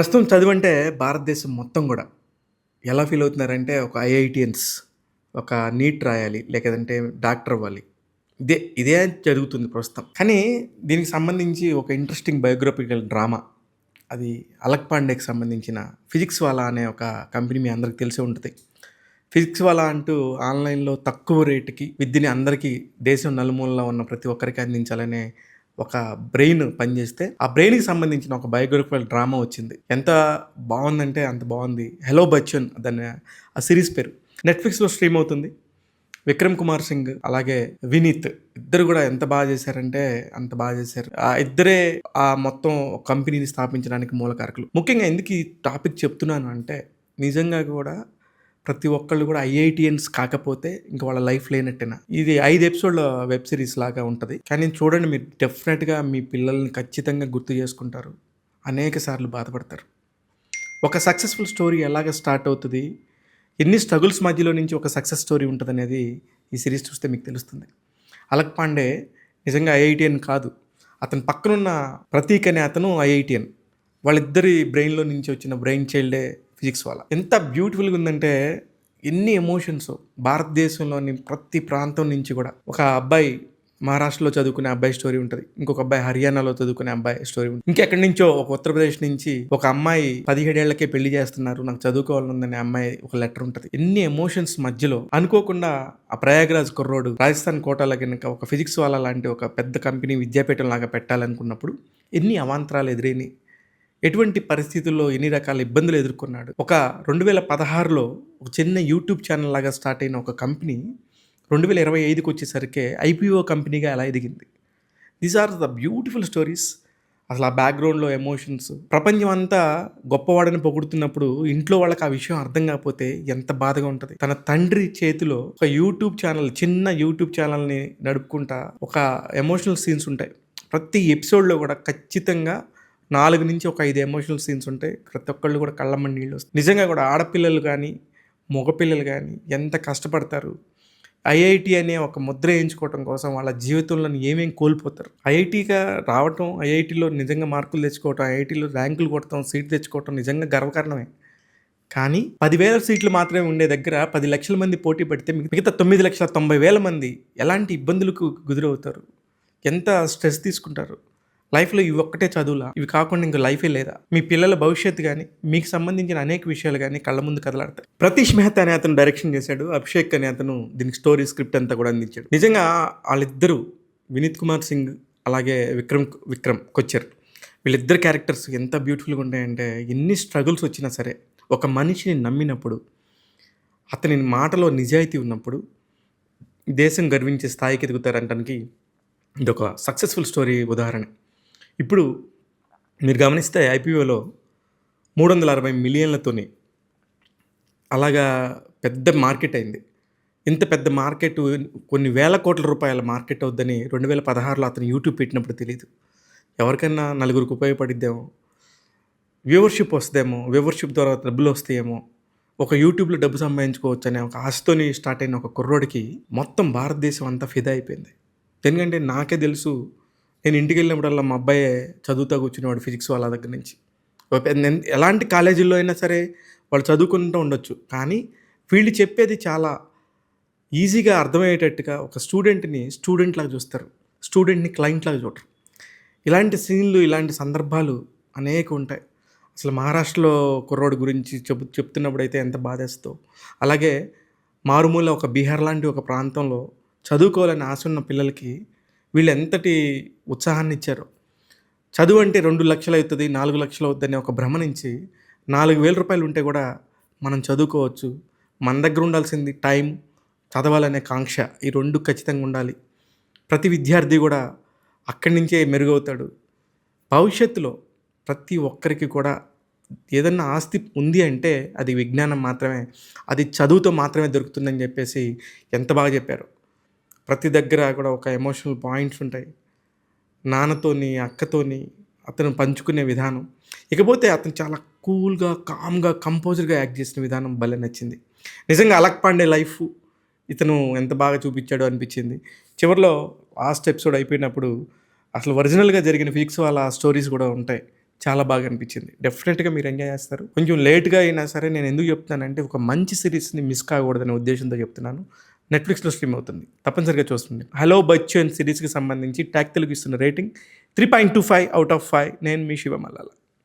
ప్రస్తుతం చదువంటే భారతదేశం మొత్తం గూడా ఎలా ఫీల్ అవుతున్నారంటే, ఒక ఐఐటీయన్స్, ఒక నీట్ రాయాలి, లేదంటే డాక్టర్ అవ్వాలి. ఇదే జరుగుతుంది ప్రస్తుతం. కానీ దీనికి సంబంధించి ఒక ఇంట్రెస్టింగ్ బయోగ్రఫికల్ డ్రామా. అది 'అలక్ పాండే'కి సంబంధించిన 'ఫిజిక్స్ వాలా' అనే ఒక కంపెనీ మీ అందరికి తెలిసే ఉంటది. 'ఫిజిక్స్ వాలా' అంటూ ఆన్‌లైన్‌లో తక్కువ రేటుకి విద్యని అందరికీ దేశం నలుమూలలా ఉన్న ప్రతి ఒక్కరికి అందించాలనే ఒక బ్రెయిన్ పనిచేస్తే, ఆ బ్రెయిన్‌కి సంబంధించిన ఒక బయోగ్రఫికల్ డ్రామా వచ్చింది. ఎంత బావుందంటే అంత బావుంది. 'హెలో బచ్చన్' ఆ సీరీస్ పేరు. నెట్‌ఫ్లిక్స్‌లో స్ట్రీమ్ అవుతుంది. విక్రమ్ కుమార్ సింగ్ అలాగే వినీత్ ఇద్దరు కూడా ఎంత బాగా చేశారంటే అంత బాగా చేశారు. ఆ ఇద్దరే ఆ మొత్తం కంపెనీని స్థాపించడానికి మూలకారకులు. ముఖ్యంగా ఎందుకు ఈ టాపిక్ చెప్తున్నాను అంటే, నిజంగా కూడా ప్రతి ఒక్కళ్ళు కూడా ఐఐటీయన్స్ కాకపోతే ఇంక వాళ్ళ లైఫ్ లేనట్టేనా. ఇది 5 ఎపిసోడ్ల వెబ్ సిరీస్ లాగా ఉంటది. కానీ చూడండి, మీరు డెఫినెట్‌గా మీ పిల్లల్ని ఖచ్చితంగా గుర్తు చేసుకుంటారు. అనేక సార్లు బాధపడతారు. ఒక సక్సెస్‌ఫుల్ స్టోరీ ఎలాగ స్టార్ట్ అవుతది, ఎన్ని స్ట్రగుల్స్ మధ్యలో నుంచి ఒక సక్సెస్ స్టోరీ ఉంటదనేది ఈ సీరీస్ చూస్తే మీకు తెలుస్తుంది. అలక్ పాండే నిజంగా ఐఐటీయన్ కాదు. అతని పక్కనున్న ప్రతీక్ అనే అతను ఐఐటీయన్. వాళ్ళిద్దరి బ్రెయిన్‌లో నుంచి వచ్చిన బ్రెయిన్ చైల్డే ఫిజిక్స్ వాలా. ఎంత బ్యూటిఫుల్‌గా ఉందంటే, ఎన్ని ఎమోషన్సో భారతదేశంలోని ప్రతి ప్రాంతం నుంచి కూడా. ఒక అబ్బాయి మహారాష్ట్రలో చదువుకునే అబ్బాయి స్టోరీ ఉంటది. ఇంకొక అబ్బాయి హర్యానాలో చదువుకునే అబ్బాయి స్టోరీ ఉంటది. ఇంకెక్కడి నుంచో ఒక ఉత్తరప్రదేశ్ నుంచి ఒక అమ్మాయి 17 ఏళ్లకే పెళ్లి చేస్తున్నారు, నాకు చదువుకోవాలనుందనే అమ్మాయి ఒక లెటర్ ఉంటది. ఎన్ని ఎమోషన్స్ మధ్యలో అనుకోకుండా ఆ ప్రయాగ్రాజ్ కుర్రోడు రాజస్థాన్ కోటాలో గనుక ఒక ఫిజిక్స్ వాలా లాంటి ఒక పెద్ద కంపెనీ విద్యాపీఠం లాగా పెట్టాలనుకున్నప్పుడు ఎన్ని అవాంతరాలు ఎదురైనాయి, ఎటువంటి పరిస్థితుల్లో ఎన్ని రకాల ఇబ్బందులు ఎదుర్కొన్నాడు. ఒక 2016లో ఒక చిన్న యూట్యూబ్ ఛానల్ లాగా స్టార్ట్ అయిన ఒక కంపెనీ 2025కి వచ్చేసరికి ఐపీఓ కంపెనీగా ఎలా ఎదిగింది. These are the beautiful stories. అసలు ఆ బ్యాక్‌గ్రౌండ్‌లో ఎమోషన్స్, ప్రపంచం అంతా గొప్పవాడని పొగుడుతున్నప్పుడు ఇంట్లో వాళ్ళకి ఆ విషయం అర్థం కాకపోతే ఎంత బాధగా ఉంటది. తన తండ్రి చేతిలో ఒక యూట్యూబ్ ఛానల్, చిన్న యూట్యూబ్ ఛానల్‌ని నడుపుకుంటా ఒక ఎమోషనల్ సీన్స్ ఉంటాయి. ప్రతి ఎపిసోడ్‌లో కూడా ఖచ్చితంగా 4 నుంచి ఒక 5 ఎమోషనల్ సీన్స్ ఉంటాయి. ప్రతి ఒక్కళ్ళు కూడా కళ్ళమ్మట నీళ్ళు వస్తాయి. నిజంగా కూడా ఆడపిల్లలు కానీ, మగపిల్లలు కానీ ఎంత కష్టపడతారు. ఐఐటీ అనే ఒక ముద్ర వేయించుకోవటం కోసం వాళ్ళ జీవితంలో ఏమేమి కోల్పోతారు. ఐఐటీగా రావటం, ఐఐటీలో నిజంగా మార్కులు తెచ్చుకోవటం, ఐఐటీలో ర్యాంకులు కొడతాం, సీట్ తెచ్చుకోవటం నిజంగా గర్వకారణమే. కానీ 10,000 సీట్లు మాత్రమే ఉండే దగ్గర 10 లక్షల మంది పోటీ పడితే మిగతా 9,90,000 మంది ఎలాంటి ఇబ్బందులకు గురవుతారు, ఎంత స్ట్రెస్ తీసుకుంటారు. లైఫ్‌లో ఇవి ఒక్కటే చదువులా? ఇవి కాకుండా ఇంక లైఫే లేదా? మీ పిల్లల భవిష్యత్తు గానీ, మీకు సంబంధించిన అనేక విషయాలు గానీ కళ్ళ ముందు కదలాడతాయి. ప్రతీష్ మెహతా అనే అతను డైరెక్షన్ చేశాడు. అభిషేక్ అనే అతను దీనికి స్టోరీ స్క్రిప్ట్ అంతా కూడా అందించాడు. నిజంగా ఆళ్ళిద్దరూ, వినీత్ కుమార్ సింగ్ అలాగే విక్రమ్ కొచ్చెర్, వీళ్ళిద్దరు క్యారెక్టర్స్ ఎంత బ్యూటిఫుల్‌గా ఉంటాయంటే, ఎన్ని స్ట్రగుల్స్ వచ్చినా సరే ఒక మనిషిని నమ్మినప్పుడు, అతని మాటలో నిజాయితీ ఉన్నప్పుడు దేశం గర్వించే స్థాయికి ఎదుగుతారనటానికి ఇదొక సక్సెస్‌ఫుల్ స్టోరీ ఉదాహరణ. ఇప్పుడు మీరు గమనిస్తే ఐపీఓలో 360 మిలియన్లతోని అలాగా పెద్ద మార్కెట్ అయింది. ఇంత పెద్ద మార్కెట్, కొన్ని వేల కోట్ల రూపాయల మార్కెట్ అవుద్దని 2016లో అతను యూట్యూబ్ పెట్టినప్పుడు తెలీదు. ఎవరికన్నా నలుగురికి ఉపయోగపడిద్దేమో, వ్యూవర్‌షిప్ వస్తదేమో, వ్యూవర్‌షిప్ ద్వారా డబ్బులు వస్తాయేమో, ఒక యూట్యూబ్‌లో డబ్బు సంపాదించుకోవచ్చు అనే ఒక ఆశతోని స్టార్ట్ అయిన ఒక కుర్రోడికి మొత్తం భారతదేశం అంతా ఫిదా అయిపోయింది. ఎందుకంటే నాకే తెలుసు, నేను ఇంటికెళ్ళినప్పుడల్లా మా అబ్బాయే చదువుతా కూర్చునేవాడు ఫిజిక్స్ వాళ్ళ దగ్గర నుంచి. ఎలాంటి కాలేజీల్లో అయినా సరే వాళ్ళు చదువుకుంటూ ఉండొచ్చు. కానీ వీళ్ళు చెప్పేది చాలా ఈజీగా అర్థమయ్యేటట్టుగా ఒక స్టూడెంట్‌ని స్టూడెంట్‌లాగా చూస్తారు. స్టూడెంట్‌ని క్లయింట్‌లాగా చూడరు. ఇలాంటి సీన్‌లు, ఇలాంటి సందర్భాలు అనేకం ఉంటాయి. అసలు మహారాష్ట్రలో కుర్రోడి గురించి చెప్తున్నప్పుడైతే ఎంత బాధేస్తదో. అలాగే మారుమూల ఒక బీహార్ లాంటి ఒక ప్రాంతంలో చదువుకోవాలని ఆశ ఉన్న పిల్లలకి వీళ్ళు ఎంతటి ఉత్సాహాన్ని ఇచ్చారో. చదువు అంటే 2,00,000 అవుతది, 4,00,000 అవుద్దనే ఒక భ్రమ నుంచి రూ. 4,000 ఉంటే కూడా మనం చదువుకోవచ్చు. మన దగ్గర ఉండాల్సింది టైం, చదవాలనే కాంక్ష. ఈ 2 ఖచ్చితంగా ఉండాలి. ప్రతి విద్యార్థి కూడా అక్కడి నుంచే మెరుగవుతాడు. భవిష్యత్తులో ప్రతి ఒక్కరికి కూడా ఏదన్నా ఆస్తి ఉంది అంటే అది విజ్ఞానం మాత్రమే. అది చదువుతో మాత్రమే దొరుకుతుందని చెప్పేసి ఎంత బాగా చెప్పారో. ప్రతి దగ్గర కూడా ఒక ఎమోషనల్ పాయింట్స్ ఉంటాయి. నాన్నతోని, అక్కతోని అతను పంచుకునే విధానం. ఇకపోతే అతను చాలా కూల్‌గా, కామ్‌గా, కంపోజ్డ్‌గా యాక్ట్ చేసిన విధానం భలే నచ్చింది. నిజంగా అలక్ పాండే లైఫ్ ఇతను ఎంత బాగా చూపిచ్చాడో అనిపిచ్చింది. చివర్లో లాస్ట్ ఎపిసోడ్ అయిపోయినప్పుడు అసలు ఒరిజినల్‌గా జరిగిన ఫిజిక్స్ వాళ్ళ స్టోరీస్ కూడా ఉంటాయి. చాలా బాగా అనిపించింది. డెఫినెట్‌గా మీరు ఎంజాయ్ చేస్తారు. కొంచెం లేట్‌గా అయినా సరే నేను ఎందుకు చెప్తున్నానంటే ఒక మంచి సీరీస్‌ని మిస్ కాకూడదనే ఉద్దేశంతో చెప్తున్నాను. నెట్‌ఫ్లిక్స్‌లో స్ట్రీమ్ అవుతుంది. తప్పనిసరిగా చూస్తుంది. 'హలో బచ్చన్' సీరీస్‌కి సంబంధించి టాక్ తెలుగు ఇస్తున్న రేటింగ్ 3.25 ఔట్ ఆఫ్ 5. నేను మీ శివ మల్లాల.